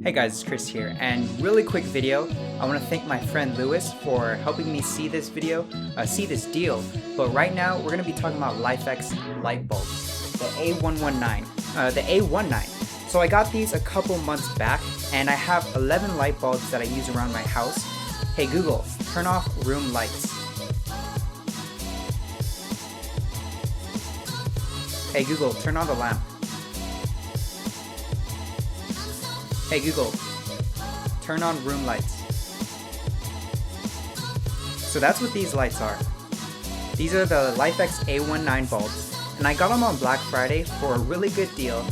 Hey guys, it's Chris here, and really quick video. I want to thank my friend Lewis for helping me see this deal. But right now, we're going to be talking about LifX light bulbs, the A19. So I got these a couple months back, and I have 11 light bulbs that I use around my house. Hey Google, turn off room lights. Hey Google, turn on the lamp. Hey Google, turn on room lights. So that's what these lights are. These are the LifX A19 bulbs, and I got them on Black Friday for a really good deal.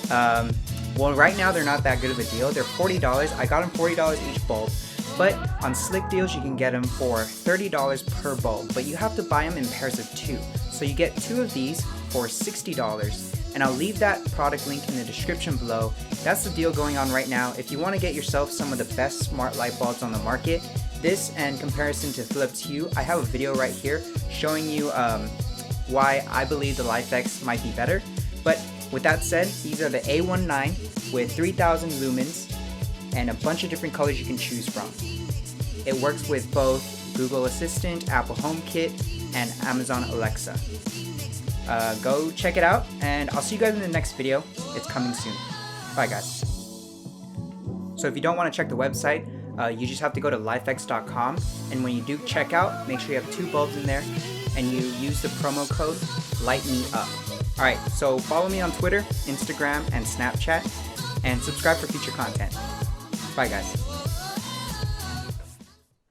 Well, right now they're not that good of a deal. They're $40. I got them $40 each bulb, but on Slick Deals you can get them for $30 per bulb, but you have to buy them in pairs of 2. So you get 2 of these for $60. And I'll leave that product link in the description below. That's the deal going on right now. If you want to get yourself some of the best smart light bulbs on the market, this and comparison to Philips Hue, I have a video right here showing you why I believe the LifX might be better. But with that said, these are the A19 with 3000 lumens and a bunch of different colors you can choose from. It works with both Google Assistant, Apple HomeKit, and Amazon Alexa. Go check it out, and I'll see you guys in the next video. It's coming soon. Bye guys. So if you don't want to check the website, you just have to go to lifx.com, and when you do check out, make sure you have 2 bulbs in there and you use the promo code LIGHTMEUP. Alright, so follow me on Twitter, Instagram, and Snapchat, and subscribe for future content. Bye guys.